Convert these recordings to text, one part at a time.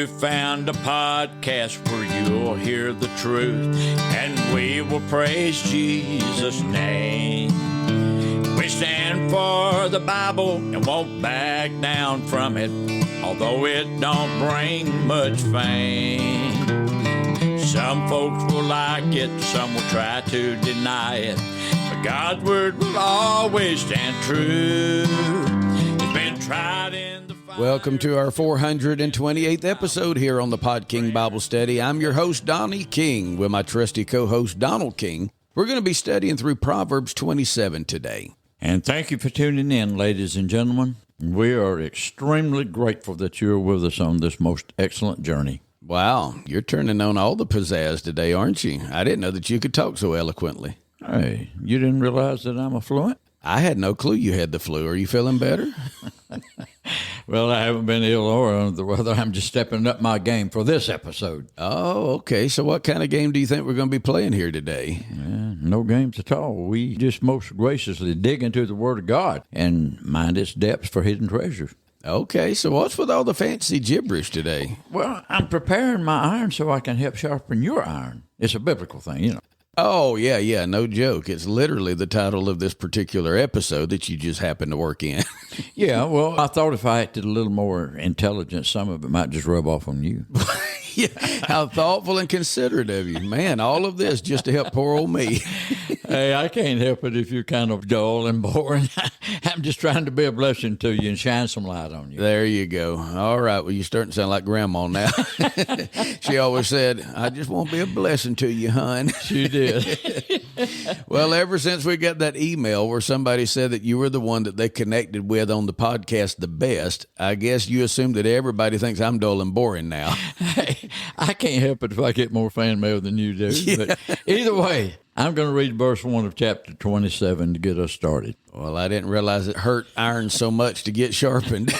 You found a podcast where you'll hear the truth, and we will praise Jesus' name. We stand for the Bible and won't back down from it, although it don't bring much fame. Some folks will like it, some will try to deny it, but God's word will always stand true. It's been tried in the fire. Welcome to our 428th episode here on the Pod King Bible Study. I'm your host, Donnie King, with my trusty co-host, Donald King. We're going to be studying through Proverbs 27 today. And thank you for tuning in, ladies and gentlemen. We are extremely grateful that you're with us on this most excellent journey. Wow, you're turning on all the pizzazz today, aren't you? I didn't know that you could talk so eloquently. Hey, you didn't realize that I'm affluent? I had no clue you had the flu. Are you feeling better? Well, I haven't been ill or under the weather. I'm just stepping up my game for this episode. Oh, okay. So what kind of game do you think we're going to be playing here today? No games at all. We just most graciously dig into the Word of God and mind its depths for hidden treasures. Okay, so what's with all the fancy gibberish today? Well, I'm preparing my iron so I can help sharpen your iron. It's a biblical thing, you know. Oh, yeah, no joke. It's literally the title of this particular episode that you just happen to work in. Yeah, well, I thought if I acted a little more intelligent, some of it might just rub off on you. Yeah, how thoughtful and considerate of you. Man, all of this just to help poor old me. Hey, I can't help it if you're kind of dull and boring. I'm just trying to be a blessing to you and shine some light on you. There you go. All right, well, you're starting to sound like Grandma now. She always said, I just want to be a blessing to you, hon. She did. Well, ever since we got that email where somebody said that you were the one that they connected with on the podcast the best, I guess you assume that everybody thinks I'm dull and boring now. Hey, I can't help it if I get more fan mail than you do. Yeah. But either way, I'm going to read verse 1 of chapter 27 to get us started. Well, I didn't realize it hurt iron so much to get sharpened.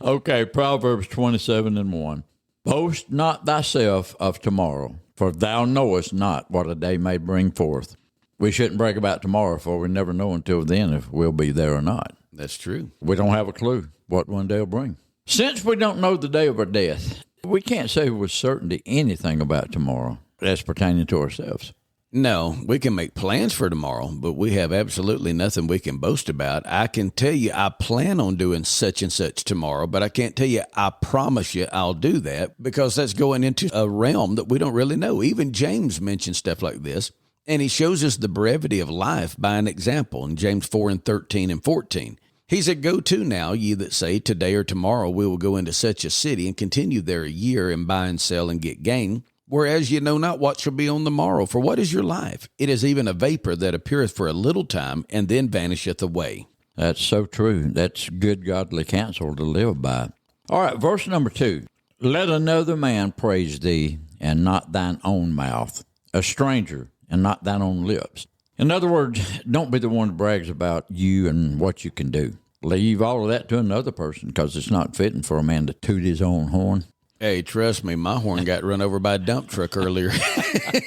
Okay, Proverbs 27:1. Boast not thyself of tomorrow, for thou knowest not what a day may bring forth. We shouldn't brag about tomorrow, for we never know until then if we'll be there or not. That's true. We don't have a clue what one day will bring. Since we don't know the day of our death, we can't say with certainty anything about tomorrow as pertaining to ourselves. No, we can make plans for tomorrow, but we have absolutely nothing we can boast about. I can tell you I plan on doing such and such tomorrow, but I can't tell you I promise you I'll do that because that's going into a realm that we don't really know. Even James mentions stuff like this, and he shows us the brevity of life by an example in James 4:13 and 14. He said, Go to now, ye that say, Today or tomorrow we will go into such a city and continue there a year and buy and sell and get gain. Whereas you know not what shall be on the morrow. For what is your life? It is even a vapor that appeareth for a little time and then vanisheth away. That's so true. That's good godly counsel to live by. All right, verse number 2. Let another man praise thee, and not thine own mouth, a stranger, and not thine own lips. In other words, don't be the one that brags about you and what you can do. Leave all of that to another person because it's not fitting for a man to toot his own horn. Hey, trust me, my horn got run over by a dump truck earlier.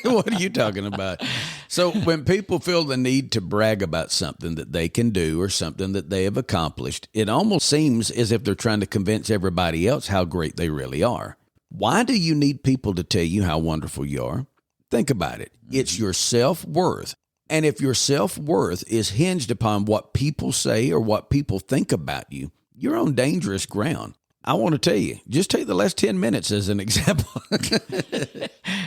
What are you talking about? So when people feel the need to brag about something that they can do or something that they have accomplished, it almost seems as if they're trying to convince everybody else how great they really are. Why do you need people to tell you how wonderful you are? Think about it. It's your self-worth. And if your self-worth is hinged upon what people say or what people think about you, you're on dangerous ground. I want to tell you, just take the last 10 minutes as an example.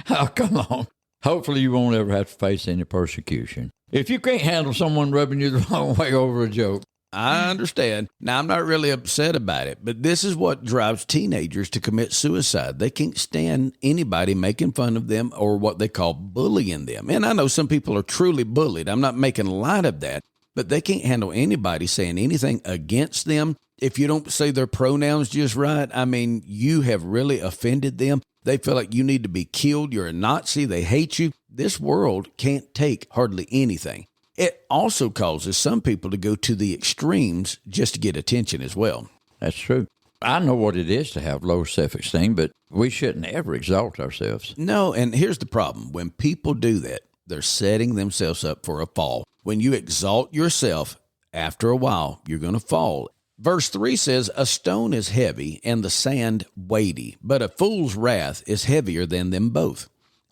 Oh, come on. Hopefully you won't ever have to face any persecution. If you can't handle someone rubbing you the wrong way over a joke. I understand. Now, I'm not really upset about it, but this is what drives teenagers to commit suicide. They can't stand anybody making fun of them or what they call bullying them. And I know some people are truly bullied. I'm not making light of that, but they can't handle anybody saying anything against them. If you don't say their pronouns just right, I mean, you have really offended them. They feel like you need to be killed. You're a Nazi. They hate you. This world can't take hardly anything. It also causes some people to go to the extremes just to get attention as well. That's true. I know what it is to have low self-esteem, but we shouldn't ever exalt ourselves. No, and here's the problem. When people do that, they're setting themselves up for a fall. When you exalt yourself, after a while, you're going to fall. Verse 3 says, a stone is heavy and the sand weighty, but a fool's wrath is heavier than them both.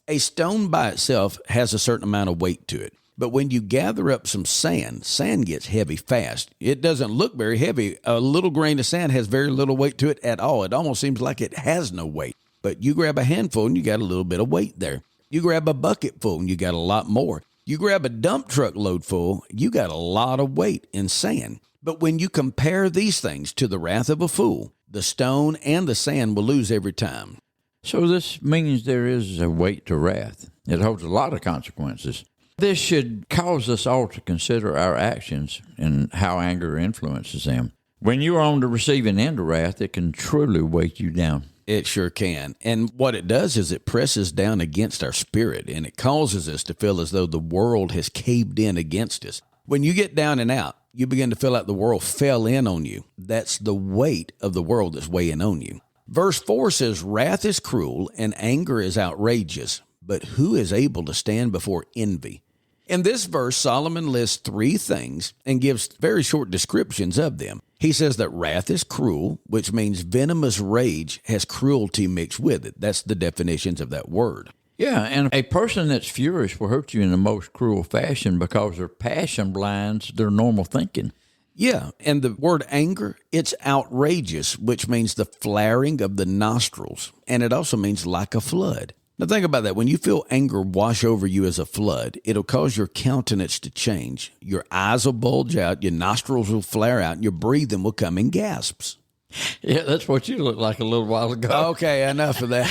A stone by itself has a certain amount of weight to it. But when you gather up some sand, sand gets heavy fast. It doesn't look very heavy. A little grain of sand has very little weight to it at all. It almost seems like it has no weight. But you grab a handful and you got a little bit of weight there. You grab a bucket full and you got a lot more. You grab a dump truck load full, you got a lot of weight in sand. But when you compare these things to the wrath of a fool, the stone and the sand will lose every time. So this means there is a weight to wrath. It holds a lot of consequences. This should cause us all to consider our actions and how anger influences them. When you are on the receiving end of wrath, it can truly weight you down. It sure can. And what it does is it presses down against our spirit, and it causes us to feel as though the world has caved in against us. When you get down and out, you begin to feel like the world fell in on you. That's the weight of the world that's weighing on you. Verse 4 says, wrath is cruel and anger is outrageous, but who is able to stand before envy? In this verse, Solomon lists three things and gives very short descriptions of them. He says that wrath is cruel, which means venomous rage has cruelty mixed with it. That's the definitions of that word. Yeah, and a person that's furious will hurt you in the most cruel fashion because their passion blinds their normal thinking. Yeah, and the word anger, it's outrageous, which means the flaring of the nostrils, and it also means like a flood. Now think about that. When you feel anger wash over you as a flood, it'll cause your countenance to change. Your eyes will bulge out, your nostrils will flare out, and your breathing will come in gasps. Yeah, that's what you looked like a little while ago. Okay, enough of that.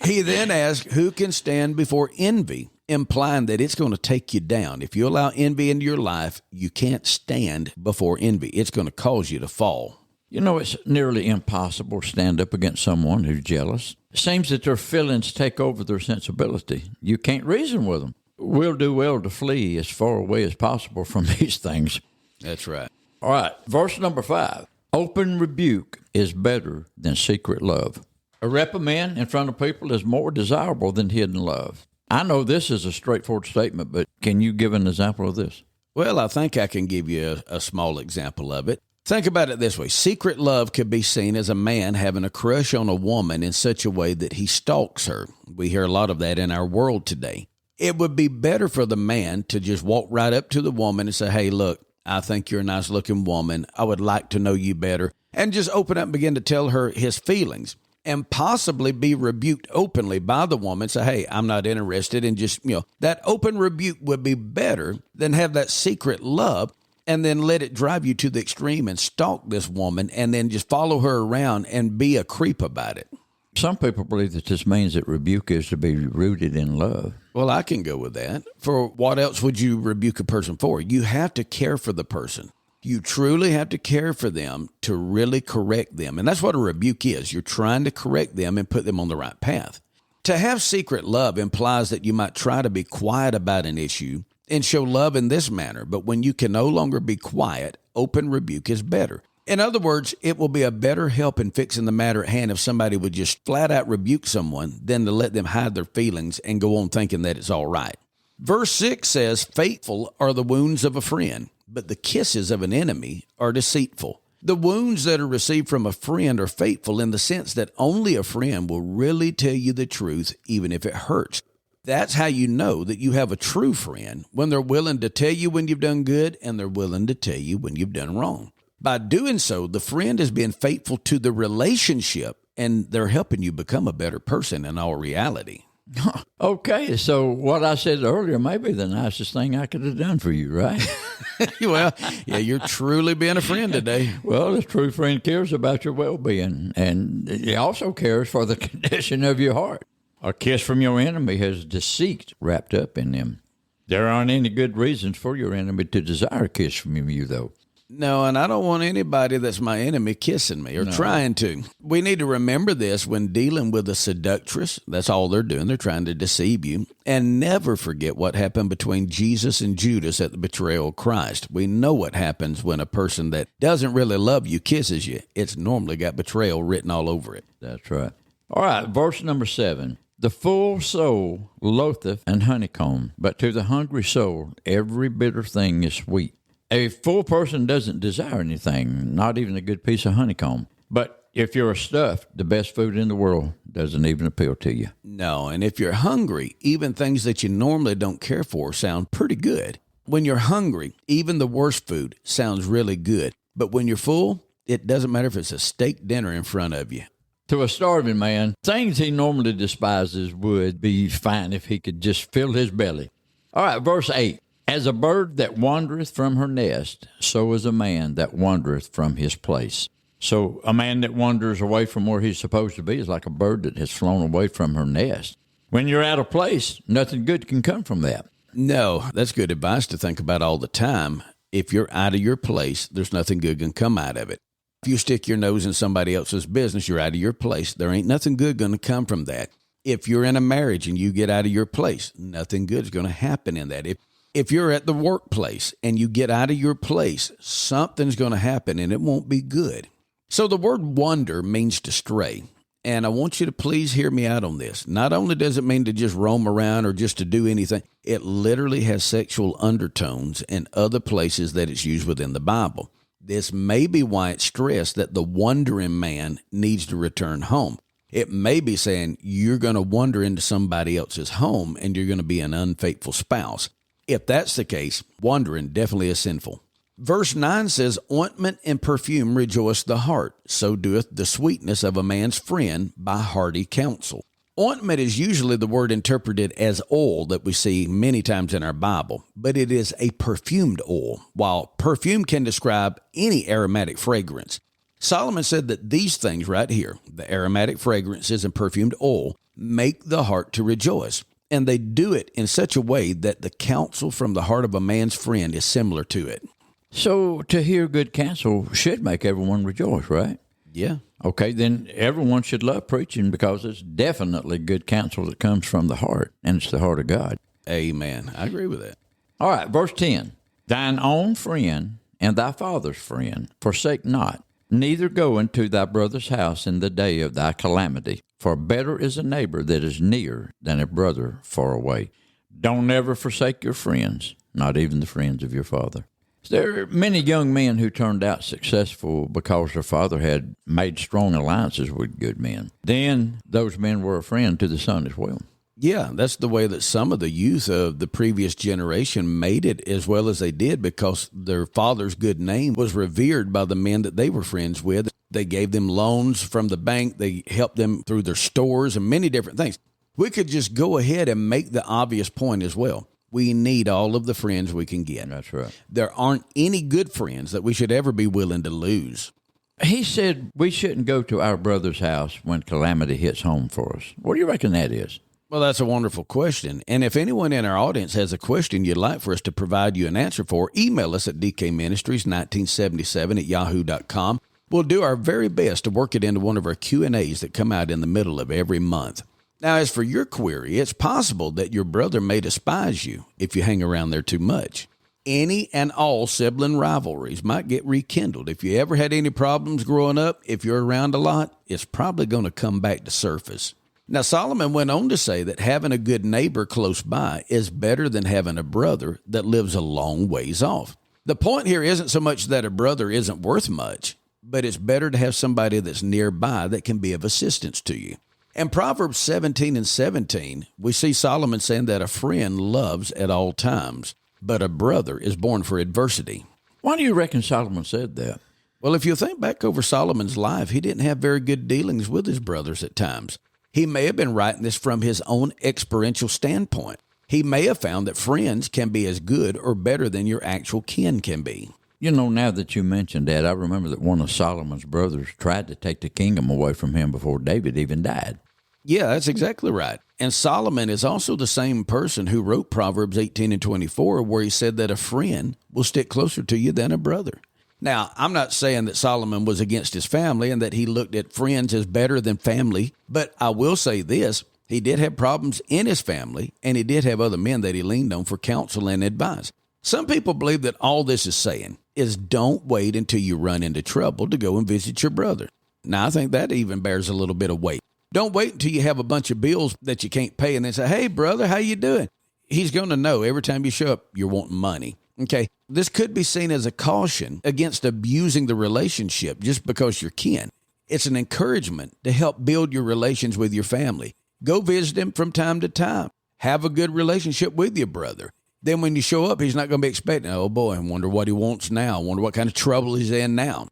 He then asks, who can stand before envy, implying that it's going to take you down. If you allow envy into your life, you can't stand before envy. It's going to cause you to fall. You know, it's nearly impossible to stand up against someone who's jealous. It seems that their feelings take over their sensibility. You can't reason with them. We'll do well to flee as far away as possible from these things. That's right. All right, verse number 5. Open rebuke is better than secret love. A reprimand in front of people is more desirable than hidden love. I know this is a straightforward statement, but can you give an example of this? Well, I think I can give you a small example of it. Think about it this way. Secret love could be seen as a man having a crush on a woman in such a way that he stalks her. We hear a lot of that in our world today. It would be better for the man to just walk right up to the woman and say, hey, look, I think you're a nice looking woman. I would like to know you better. And just open up and begin to tell her his feelings and possibly be rebuked openly by the woman. Say, hey, I'm not interested. And just, that open rebuke would be better than have that secret love and then let it drive you to the extreme and stalk this woman and then just follow her around and be a creep about it. Some people believe that this means that rebuke is to be rooted in love. Well, I can go with that. For what else would you rebuke a person for? You have to care for the person. You truly have to care for them to really correct them. And that's what a rebuke is. You're trying to correct them and put them on the right path. To have secret love implies that you might try to be quiet about an issue and show love in this manner. But when you can no longer be quiet, open rebuke is better. In other words, it will be a better help in fixing the matter at hand if somebody would just flat out rebuke someone than to let them hide their feelings and go on thinking that it's all right. Verse 6 says, faithful are the wounds of a friend, but the kisses of an enemy are deceitful. The wounds that are received from a friend are faithful in the sense that only a friend will really tell you the truth, even if it hurts. That's how you know that you have a true friend, when they're willing to tell you when you've done good and they're willing to tell you when you've done wrong. By doing so, the friend is being faithful to the relationship, and they're helping you become a better person in all reality. Okay, so what I said earlier may be the nicest thing I could have done for you, right? Well, yeah, you're truly being a friend today. Well, a true friend cares about your well-being, and he also cares for the condition of your heart. A kiss from your enemy has deceit wrapped up in them. There aren't any good reasons for your enemy to desire a kiss from you, though. No, and I don't want anybody that's my enemy kissing me or trying to. We need to remember this when dealing with a seductress. That's all they're doing. They're trying to deceive you. And never forget what happened between Jesus and Judas at the betrayal of Christ. We know what happens when a person that doesn't really love you kisses you. It's normally got betrayal written all over it. That's right. All right, verse number 7. The full soul loatheth an honeycomb, but to the hungry soul every bitter thing is sweet. A full person doesn't desire anything, not even a good piece of honeycomb. But if you're stuffed, the best food in the world doesn't even appeal to you. No, and if you're hungry, even things that you normally don't care for sound pretty good. When you're hungry, even the worst food sounds really good. But when you're full, it doesn't matter if it's a steak dinner in front of you. To a starving man, things he normally despises would be fine if he could just fill his belly. All right, verse 8. As a bird that wandereth from her nest, so is a man that wandereth from his place. So a man that wanders away from where he's supposed to be is like a bird that has flown away from her nest. When you're out of place, nothing good can come from that. No, that's good advice to think about all the time. If you're out of your place, there's nothing good can come out of it. If you stick your nose in somebody else's business, you're out of your place. There ain't nothing good going to come from that. If you're in a marriage and you get out of your place, nothing good is going to happen in that. If you're at the workplace and you get out of your place, something's going to happen and it won't be good. So the word wander means to stray. And I want you to please hear me out on this. Not only does it mean to just roam around or just to do anything, it literally has sexual undertones in other places that it's used within the Bible. This may be why it's stressed that the wandering man needs to return home. It may be saying you're going to wander into somebody else's home and you're going to be an unfaithful spouse. If that's the case, wandering definitely is sinful. Verse 9 says, ointment and perfume rejoice the heart, so doeth the sweetness of a man's friend by hearty counsel. Ointment is usually the word interpreted as oil that we see many times in our Bible, but it is a perfumed oil, while perfume can describe any aromatic fragrance. Solomon said that these things right here, the aromatic fragrances and perfumed oil, make the heart to rejoice. And they do it in such a way that the counsel from the heart of a man's friend is similar to it. So to hear good counsel should make everyone rejoice, right? Yeah. Okay, then everyone should love preaching because it's definitely good counsel that comes from the heart, and it's the heart of God. Amen. I agree with that. All right, verse 10. Thine own friend and thy father's friend forsake not, neither go into thy brother's house in the day of thy calamity. For better is a neighbor that is near than a brother far away. Don't ever forsake your friends, not even the friends of your father. There are many young men who turned out successful because their father had made strong alliances with good men. Then those men were a friend to the son as well. Yeah, that's the way that some of the youth of the previous generation made it as well as they did because their father's good name was revered by the men that they were friends with. They gave them loans from the bank. They helped them through their stores and many different things. We could just go ahead and make the obvious point as well. We need all of the friends we can get. That's right. There aren't any good friends that we should ever be willing to lose. He said we shouldn't go to our brother's house when calamity hits home for us. What do you reckon that is? Well, that's a wonderful question. And if anyone in our audience has a question you'd like for us to provide you an answer for, email us at dkministries1977@yahoo.com. We'll do our very best to work it into one of our Q&As that come out in the middle of every month. Now, as for your query, it's possible that your brother may despise you if you hang around there too much. Any and all sibling rivalries might get rekindled. If you ever had any problems growing up, if you're around a lot, it's probably going to come back to surface. Now, Solomon went on to say that having a good neighbor close by is better than having a brother that lives a long ways off. The point here isn't so much that a brother isn't worth much, but it's better to have somebody that's nearby that can be of assistance to you. In Proverbs 17:17, we see Solomon saying that a friend loves at all times, but a brother is born for adversity. Why do you reckon Solomon said that? Well, if you think back over Solomon's life, he didn't have very good dealings with his brothers at times. He may have been writing this from his own experiential standpoint. He may have found that friends can be as good or better than your actual kin can be. You know, now that you mentioned that, I remember that one of Solomon's brothers tried to take the kingdom away from him before David even died. Yeah, that's exactly right. And Solomon is also the same person who wrote Proverbs 18:24, where he said that a friend will stick closer to you than a brother. Now, I'm not saying that Solomon was against his family and that he looked at friends as better than family, but I will say this. He did have problems in his family, and he did have other men that he leaned on for counsel and advice. Some people believe that all this is saying is don't wait until you run into trouble to go and visit your brother. Now, I think that even bears a little bit of weight. Don't wait until you have a bunch of bills that you can't pay and then say, hey, brother, how you doing? He's going to know every time you show up, you're wanting money. Okay, this could be seen as a caution against abusing the relationship just because you're kin. It's an encouragement to help build your relations with your family. Go visit him from time to time. Have a good relationship with your brother. Then when you show up, he's not going to be expecting, oh boy, I wonder what he wants now. I wonder what kind of trouble he's in now.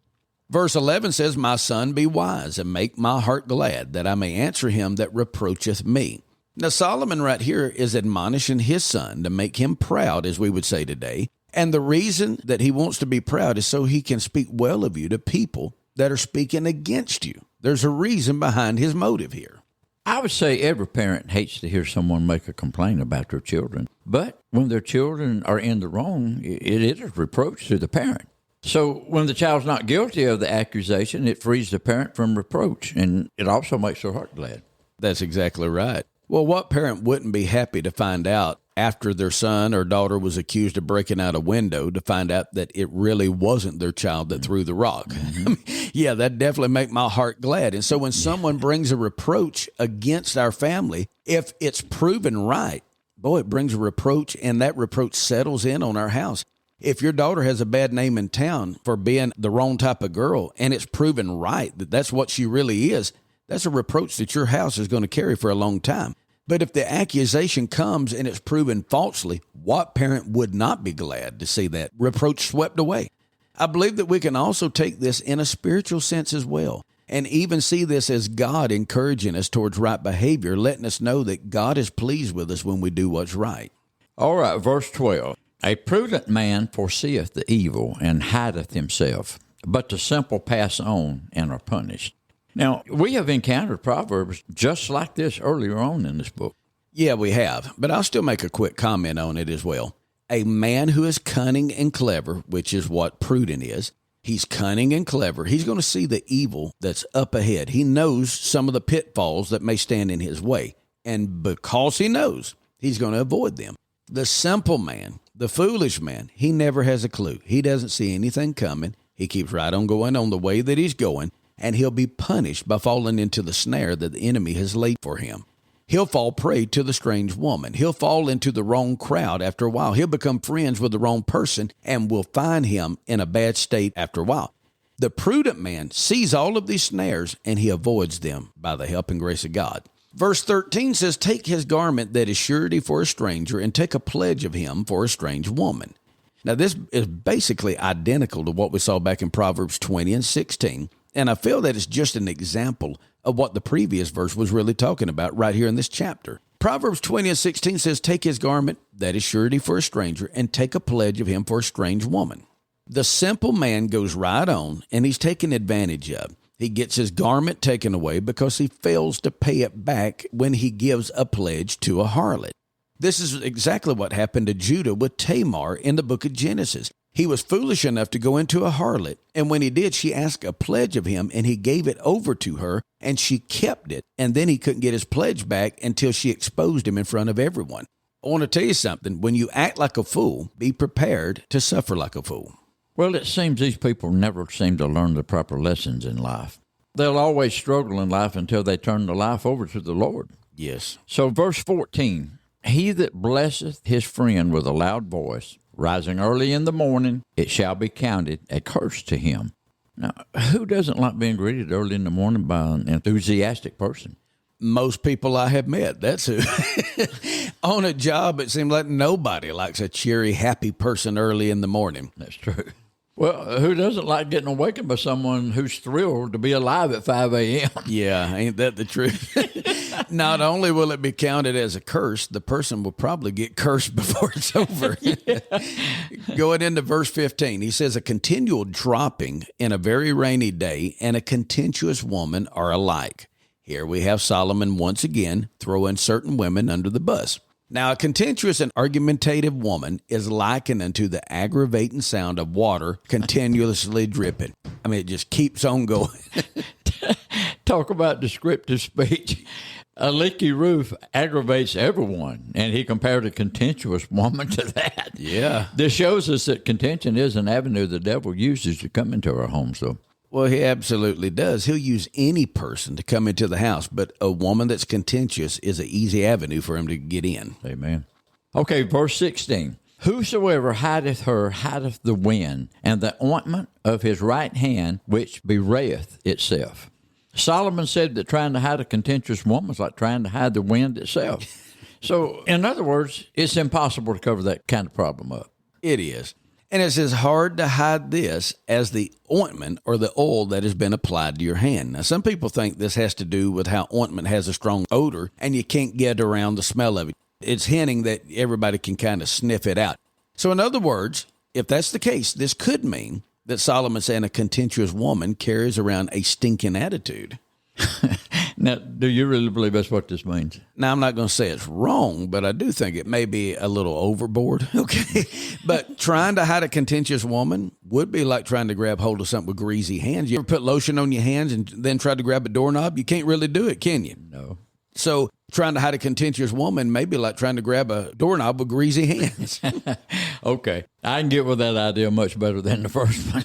Verse 11 says, my son, be wise and make my heart glad, that I may answer him that reproacheth me. Now, Solomon right here is admonishing his son to make him proud, as we would say today. And the reason that he wants to be proud is so he can speak well of you to people that are speaking against you. There's a reason behind his motive here. I would say every parent hates to hear someone make a complaint about their children. But when their children are in the wrong, it is a reproach to the parent. So when the child's not guilty of the accusation, it frees the parent from reproach, and it also makes their heart glad. That's exactly right. Well, what parent wouldn't be happy to find out after their son or daughter was accused of breaking out a window to find out that it really wasn't their child that threw the rock? Mm-hmm. Yeah, that definitely make my heart glad. And so when someone brings a reproach against our family, if it's proven right, boy, it brings a reproach, and that reproach settles in on our house. If your daughter has a bad name in town for being the wrong type of girl, and it's proven right that that's what she really is, that's a reproach that your house is going to carry for a long time. But if the accusation comes and it's proven falsely, what parent would not be glad to see that reproach swept away? I believe that we can also take this in a spiritual sense as well, and even see this as God encouraging us towards right behavior, letting us know that God is pleased with us when we do what's right. All right, verse 12. A prudent man foreseeth the evil and hideth himself, but the simple pass on and are punished. Now, we have encountered proverbs just like this earlier on in this book. Yeah, we have, but I'll still make a quick comment on it as well. A man who is cunning and clever, which is what prudent is, he's cunning and clever. He's going to see the evil that's up ahead. He knows some of the pitfalls that may stand in his way, and because he knows, he's going to avoid them. The simple man, the foolish man, he never has a clue. He doesn't see anything coming. He keeps right on going on the way that he's going, and he'll be punished by falling into the snare that the enemy has laid for him. He'll fall prey to the strange woman. He'll fall into the wrong crowd after a while. He'll become friends with the wrong person and will find him in a bad state after a while. The prudent man sees all of these snares and he avoids them by the help and grace of God. Verse 13 says, take his garment that is surety for a stranger and take a pledge of him for a strange woman. Now, this is basically identical to what we saw back in Proverbs 20 and 16. And I feel that it's just an example of what the previous verse was really talking about right here in this chapter. Proverbs 20 and 16 says, take his garment that is surety for a stranger and take a pledge of him for a strange woman. The simple man goes right on and he's taken advantage of. He gets his garment taken away because he fails to pay it back when he gives a pledge to a harlot. This is exactly what happened to Judah with Tamar in the book of Genesis. He was foolish enough to go into a harlot, and when he did, she asked a pledge of him, and he gave it over to her, and she kept it, and then he couldn't get his pledge back until she exposed him in front of everyone. I want to tell you something. When you act like a fool, be prepared to suffer like a fool. Well, it seems these people never seem to learn the proper lessons in life. They'll always struggle in life until they turn their life over to the Lord. Yes. So verse 14, he that blesseth his friend with a loud voice, rising early in the morning, it shall be counted a curse to him. Now, who doesn't like being greeted early in the morning by an enthusiastic person? Most people I have met, that's who. On a job, it seems like nobody likes a cheery, happy person early in the morning. That's true. Well, who doesn't like getting awakened by someone who's thrilled to be alive at 5 a.m.? Yeah, ain't that the truth? Not only will it be counted as a curse, the person will probably get cursed before it's over. Going into verse 15, he says, a continual dropping in a very rainy day and a contentious woman are alike. Here we have Solomon once again throwing certain women under the bus. Now, a contentious and argumentative woman is likened unto the aggravating sound of water continuously dripping. I mean, it just keeps on going. Talk about descriptive speech. A leaky roof aggravates everyone, and he compared a contentious woman to that. Yeah. This shows us that contention is an avenue the devil uses to come into our homes, though. Well, he absolutely does. He'll use any person to come into the house, but a woman that's contentious is an easy avenue for him to get in. Amen. Okay, verse 16. Whosoever hideth her hideth the wind, and the ointment of his right hand which bewrayeth itself. Solomon said that trying to hide a contentious woman is like trying to hide the wind itself. So, in other words, it's impossible to cover that kind of problem up. It is. And it's as hard to hide this as the ointment or the oil that has been applied to your hand. Now, some people think this has to do with how ointment has a strong odor and you can't get around the smell of it. It's hinting that everybody can kind of sniff it out. So, in other words, if that's the case, this could mean that Solomon's saying a contentious woman carries around a stinking attitude. Now, do you really believe that's what this means? Now, I'm not going to say it's wrong, but I do think it may be a little overboard, okay? But trying to hide a contentious woman would be like trying to grab hold of something with greasy hands. You ever put lotion on your hands and then try to grab a doorknob? You can't really do it, can you? No. So trying to hide a contentious woman may be like trying to grab a doorknob with greasy hands. Okay. I can get with that idea much better than the first one.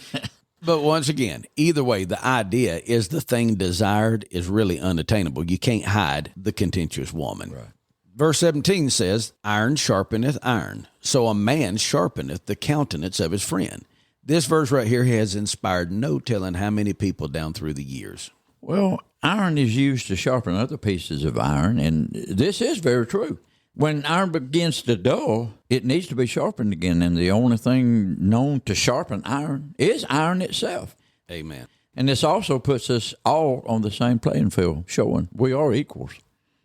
But once again, either way, the idea is the thing desired is really unattainable. You can't hide the contentious woman. Right. Verse 17 says, iron sharpeneth iron, so a man sharpeneth the countenance of his friend. This verse right here has inspired no telling how many people down through the years. Well, iron is used to sharpen other pieces of iron, and this is very true. When iron begins to dull, it needs to be sharpened again, and the only thing known to sharpen iron is iron itself. Amen. And this also puts us all on the same playing field, showing we are equals.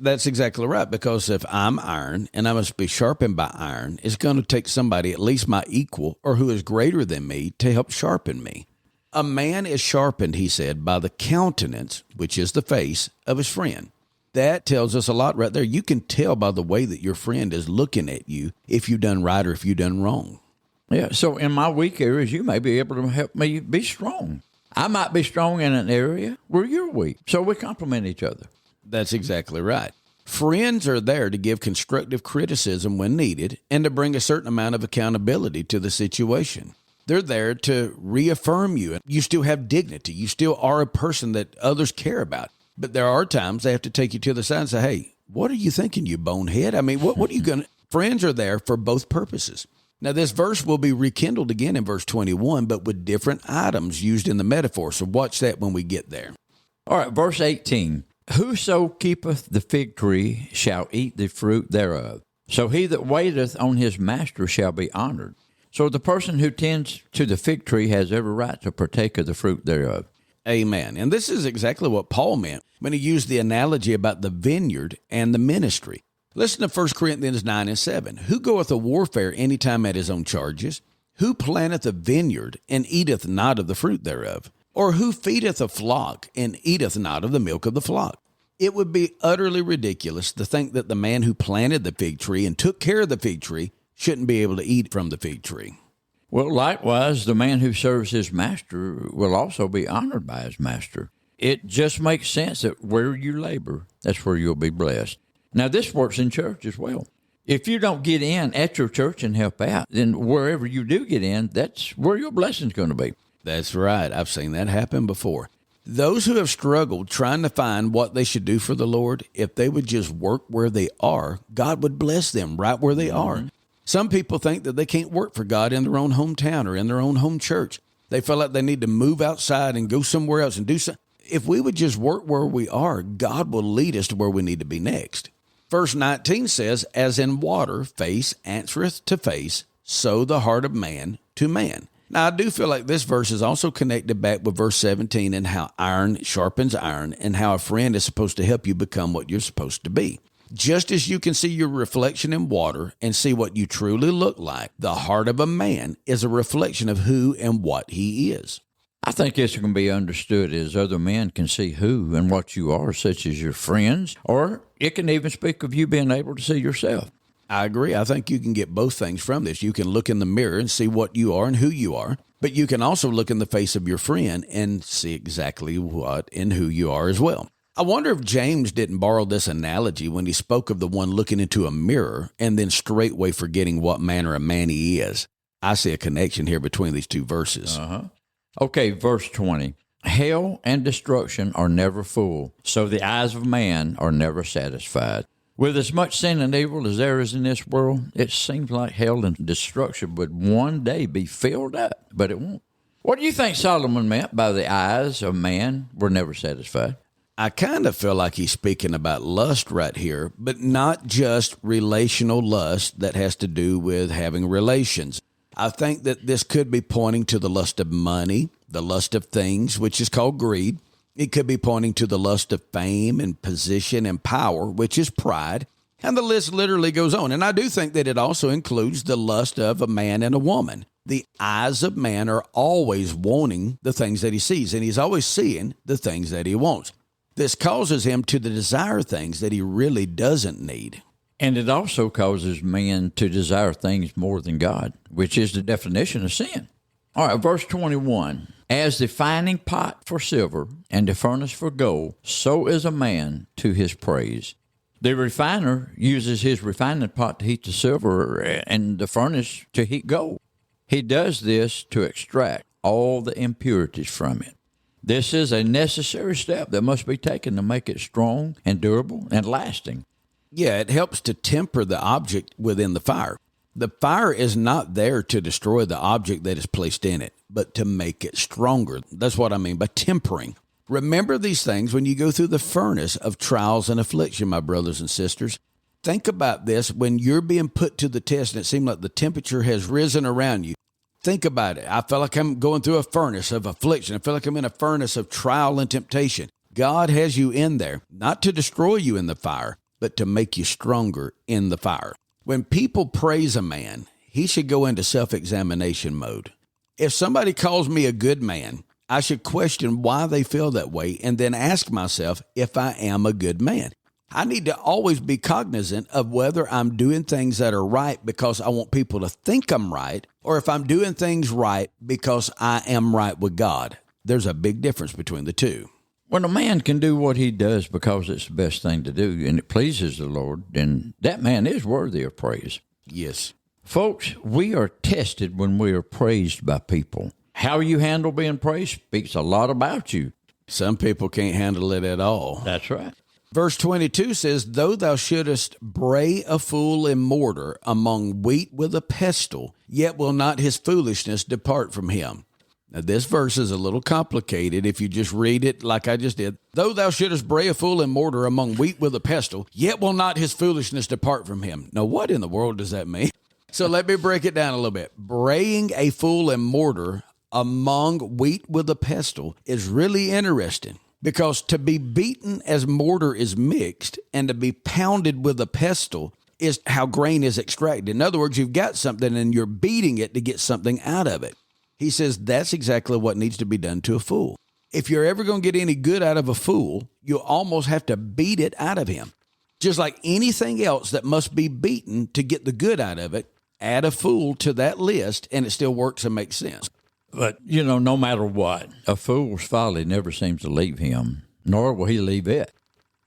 That's exactly right, because if I'm iron and I must be sharpened by iron, it's going to take somebody, at least my equal or who is greater than me, to help sharpen me. A man is sharpened, he said, by the countenance, which is the face, of his friend. That tells us a lot right there. You can tell by the way that your friend is looking at you if you've done right or if you've done wrong. Yeah, so in my weak areas, you may be able to help me be strong. I might be strong in an area where you're weak, so we complement each other. That's exactly right. Friends are there to give constructive criticism when needed and to bring a certain amount of accountability to the situation. They're there to reaffirm you. You still have dignity. You still are a person that others care about. But there are times they have to take you to the side and say, hey, what are you thinking, you bonehead? I mean, what are you going to... Friends are there for both purposes. Now, this verse will be rekindled again in verse 21, but with different items used in the metaphor. So watch that when we get there. All right, verse 18. Whoso keepeth the fig tree shall eat the fruit thereof. So he that waiteth on his master shall be honored. So the person who tends to the fig tree has every right to partake of the fruit thereof. Amen. And this is exactly what Paul meant when he used the analogy about the vineyard and the ministry. Listen to 1 Corinthians 9 and 7. Who goeth a warfare any time at his own charges? Who planteth a vineyard and eateth not of the fruit thereof? Or who feedeth a flock and eateth not of the milk of the flock? It would be utterly ridiculous to think that the man who planted the fig tree and took care of the fig tree shouldn't be able to eat from the fig tree. Well, likewise, the man who serves his master will also be honored by his master. It just makes sense that where you labor, that's where you'll be blessed. Now, this works in church as well. If you don't get in at your church and help out, then wherever you do get in, that's where your blessing's going to be. That's right. I've seen that happen before. Those who have struggled trying to find what they should do for the Lord, if they would just work where they are, God would bless them right where they are. Some people think that they can't work for God in their own hometown or in their own home church. They feel like they need to move outside and go somewhere else and do something. If we would just work where we are, God will lead us to where we need to be next. Verse 19 says, as in water face answereth to face, so the heart of man to man. Now, I do feel like this verse is also connected back with verse 17 and how iron sharpens iron and how a friend is supposed to help you become what you're supposed to be. Just as you can see your reflection in water and see what you truly look like, the heart of a man is a reflection of who and what he is. I think this can be understood as other men can see who and what you are, such as your friends, or it can even speak of you being able to see yourself. I agree. I think you can get both things from this. You can look in the mirror and see what you are and who you are, but you can also look in the face of your friend and see exactly what and who you are as well. I wonder if James didn't borrow this analogy when he spoke of the one looking into a mirror and then straightway forgetting what manner of man he is. I see a connection here between these two verses. Okay, verse 20. Hell and destruction are never full, so the eyes of man are never satisfied. With as much sin and evil as there is in this world, it seems like hell and destruction would one day be filled up, but it won't. What do you think Solomon meant by the eyes of man were never satisfied? I kind of feel like he's speaking about lust right here, but not just relational lust that has to do with having relations. I think that this could be pointing to the lust of money, the lust of things, which is called greed. It could be pointing to the lust of fame and position and power, which is pride. And the list literally goes on. And I do think that it also includes the lust of a man and a woman. The eyes of man are always wanting the things that he sees, and he's always seeing the things that he wants. This causes him to desire things that he really doesn't need. And it also causes man to desire things more than God, which is the definition of sin. All right, verse 21. As the fining pot for silver and the furnace for gold, so is a man to his praise. The refiner uses his refining pot to heat the silver and the furnace to heat gold. He does this to extract all the impurities from it. This is a necessary step that must be taken to make it strong and durable and lasting. Yeah, it helps to temper the object within the fire. The fire is not there to destroy the object that is placed in it, but to make it stronger. That's what I mean by tempering. Remember these things when you go through the furnace of trials and affliction, my brothers and sisters. Think about this when you're being put to the test and it seems like the temperature has risen around you. Think about it. I feel like I'm going through a furnace of affliction. I feel like I'm in a furnace of trial and temptation. God has you in there, not to destroy you in the fire, but to make you stronger in the fire. When people praise a man, he should go into self-examination mode. If somebody calls me a good man, I should question why they feel that way and then ask myself if I am a good man. I need to always be cognizant of whether I'm doing things that are right because I want people to think I'm right, or if I'm doing things right because I am right with God. There's a big difference between the two. When a man can do what he does because it's the best thing to do and it pleases the Lord, then that man is worthy of praise. Yes. Folks, we are tested when we are praised by people. How you handle being praised speaks a lot about you. Some people can't handle it at all. That's right. Verse 22 says, though thou shouldest bray a fool in mortar among wheat with a pestle, yet will not his foolishness depart from him. Now, this verse is a little complicated if you just read it like I just did. Though thou shouldest bray a fool in mortar among wheat with a pestle, yet will not his foolishness depart from him. Now, what in the world does that mean? So let me break it down a little bit. Braying a fool in mortar among wheat with a pestle is really interesting. Because to be beaten as mortar is mixed and to be pounded with a pestle is how grain is extracted. In other words, you've got something and you're beating it to get something out of it. He says that's exactly what needs to be done to a fool. If you're ever going to get any good out of a fool, you almost have to beat it out of him. Just like anything else that must be beaten to get the good out of it, add a fool to that list and it still works and makes sense. But, no matter what, a fool's folly never seems to leave him, nor will he leave it.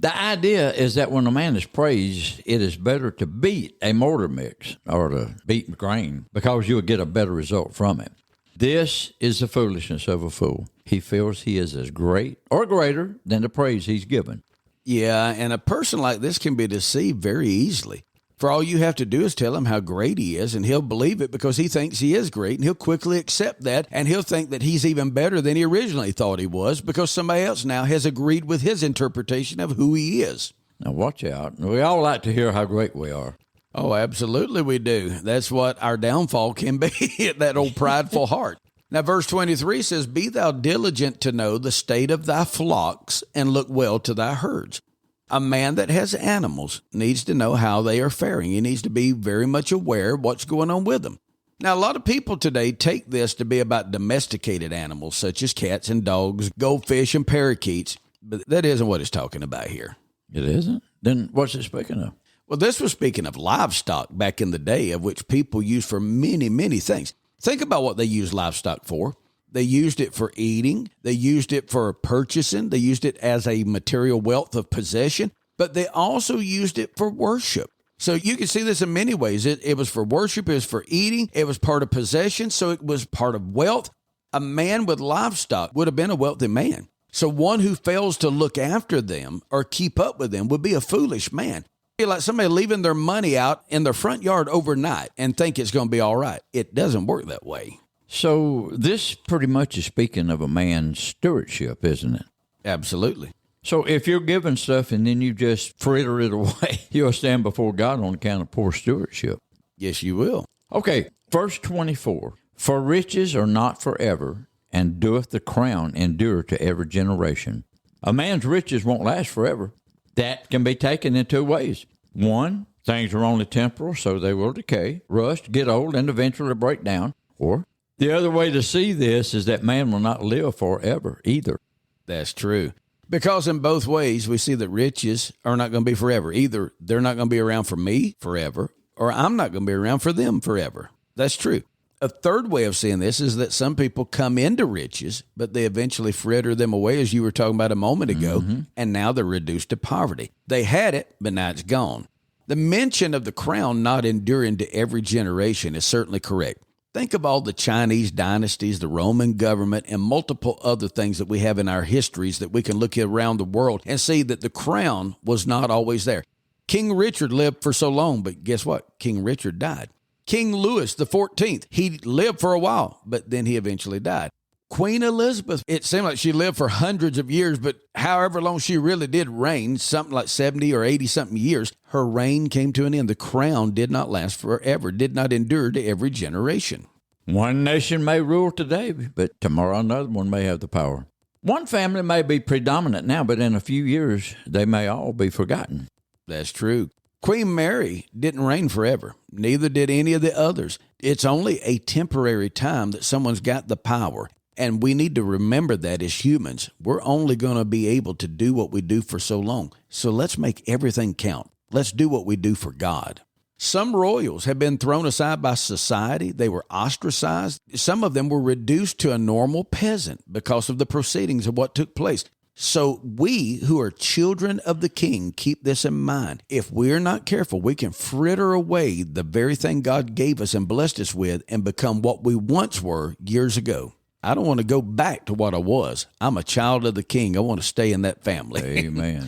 The idea is that when a man is praised, it is better to beat a mortar mix or to beat grain because you'll get a better result from it. This is the foolishness of a fool. He feels he is as great or greater than the praise he's given. Yeah, and a person like this can be deceived very easily. For all you have to do is tell him how great he is, and he'll believe it because he thinks he is great, and he'll quickly accept that, and he'll think that he's even better than he originally thought he was because somebody else now has agreed with his interpretation of who he is. Now, watch out. We all like to hear how great we are. Oh, absolutely we do. That's what our downfall can be, that old prideful heart. Now, verse 23 says, be thou diligent to know the state of thy flocks, and look well to thy herds. A man that has animals needs to know how they are faring. He needs to be very much aware of what's going on with them. Now, a lot of people today take this to be about domesticated animals, such as cats and dogs, goldfish and parakeets, but that isn't what it's talking about here. It isn't? Then what's it speaking of? Well, this was speaking of livestock back in the day, of which people used for many, many things. Think about what they used livestock for. They used it for eating. They used it for purchasing. They used it as a material wealth of possession, but they also used it for worship. So you can see this in many ways. It was for worship. It was for eating. It was part of possession. So it was part of wealth. A man with livestock would have been a wealthy man. So one who fails to look after them or keep up with them would be a foolish man. Like somebody leaving their money out in their front yard overnight and think it's going to be all right. It doesn't work that way. So this pretty much is speaking of a man's stewardship, isn't it? Absolutely. So if you're given stuff and then you just fritter it away, you'll stand before God on account of poor stewardship. Yes, you will. Okay, verse 24. For riches are not forever, and doeth the crown endure to every generation. A man's riches won't last forever. That can be taken in two ways. One, things are only temporal, so they will decay, rust, get old, and eventually break down. Or the other way to see this is that man will not live forever either. That's true. Because in both ways, we see that riches are not going to be forever. Either they're not going to be around for me forever, or I'm not going to be around for them forever. That's true. A third way of seeing this is that some people come into riches, but they eventually fritter them away, as you were talking about a moment ago, and now they're reduced to poverty. They had it, but now it's gone. The mention of the crown not enduring to every generation is certainly correct. Think of all the Chinese dynasties, the Roman government, and multiple other things that we have in our histories that we can look at around the world and see that the crown was not always there. King Richard lived for so long, but guess what? King Richard died. King Louis XIV, he lived for a while, but then he eventually died. Queen Elizabeth, it seemed like she lived for hundreds of years, but however long she really did reign, something like 70 or 80-something years, her reign came to an end. The crown did not last forever, did not endure to every generation. One nation may rule today, but tomorrow another one may have the power. One family may be predominant now, but in a few years, they may all be forgotten. That's true. Queen Mary didn't reign forever. Neither did any of the others. It's only a temporary time that someone's got the power. And we need to remember that as humans, we're only going to be able to do what we do for so long. So let's make everything count. Let's do what we do for God. Some royals have been thrown aside by society. They were ostracized. Some of them were reduced to a normal peasant because of the proceedings of what took place. So we who are children of the King, keep this in mind. If we're not careful, we can fritter away the very thing God gave us and blessed us with and become what we once were years ago. I don't want to go back to what I was. I'm a child of the King. I want to stay in that family. Amen.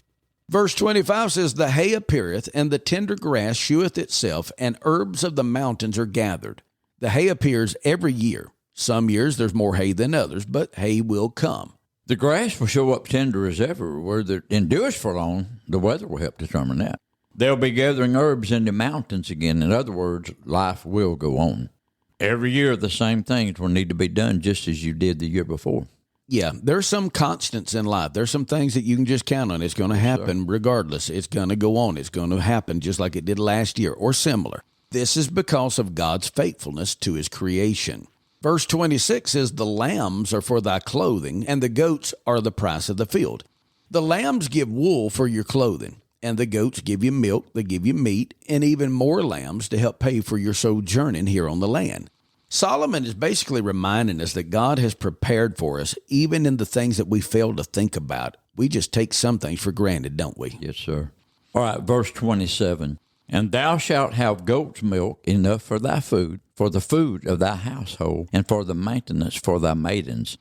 Verse 25 says, The hay appeareth, and the tender grass sheweth itself, and herbs of the mountains are gathered. The hay appears every year. Some years there's more hay than others, but hay will come. The grass will show up tender as ever. Whether it endures for long, the weather will help determine that. They'll be gathering herbs in the mountains again. In other words, life will go on. Every year, the same things will need to be done just as you did the year before. Yeah, there's some constants in life. There's some things that you can just count on. It's going to happen regardless. It's going to go on. It's going to happen just like it did last year or similar. This is because of God's faithfulness to his creation. Verse 26 says, The lambs are for thy clothing, and the goats are the price of the field. The lambs give wool for your clothing, and the goats give you milk, they give you meat, and even more lambs to help pay for your sojourning here on the land. Solomon is basically reminding us that God has prepared for us, even in the things that we fail to think about. We just take some things for granted, don't we? Yes, sir. All right, verse 27. And thou shalt have goat's milk enough for thy food, for the food of thy household, and for the maintenance for thy maidens.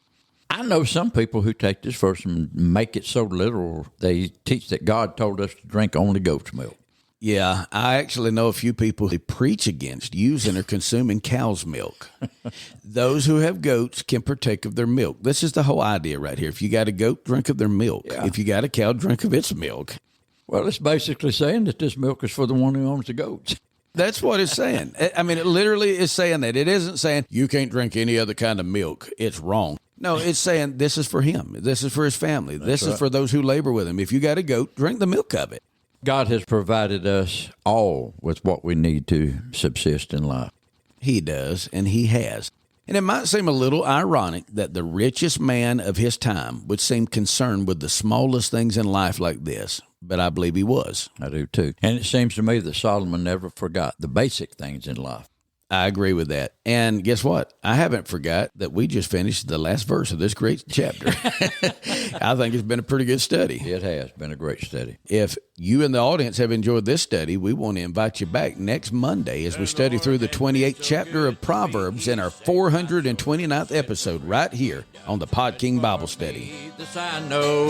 I know some people who take this verse and make it so literal, they teach that God told us to drink only goat's milk. Yeah, I actually know a few people who preach against using or consuming cow's milk. Those who have goats can partake of their milk. This is the whole idea right here. If you got a goat, drink of their milk. Yeah. If you got a cow, drink of its milk. Well, it's basically saying that this milk is for the one who owns the goats. That's what it's saying. I mean, it literally is saying that. It isn't saying you can't drink any other kind of milk. It's wrong. No, it's saying this is for him. This is for his family. This is for those who labor with him. If you got a goat, drink the milk of it. God has provided us all with what we need to subsist in life. He does, and he has. And it might seem a little ironic that the richest man of his time would seem concerned with the smallest things in life like this, but I believe he was. I do too. And it seems to me that Solomon never forgot the basic things in life. I agree with that. And guess what? I haven't forgot that we just finished the last verse of this great chapter. I think it's been a pretty good study. It has been a great study. If you in the audience have enjoyed this study, we want to invite you back next Monday as we study through the 28th chapter of Proverbs in our 429th episode right here on the Pod King Bible Study. This I know.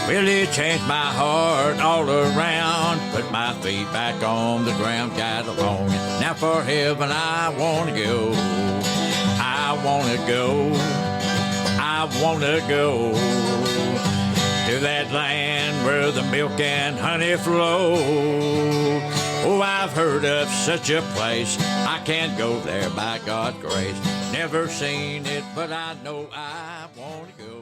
Well, it changed my heart all around, put my feet back on the ground, California. Now for heaven I want to go. I want to go. I want to go to that land where the milk and honey flow. Oh, I've heard of such a place. I can't go there by God's grace. Never seen it, but I know I want to go.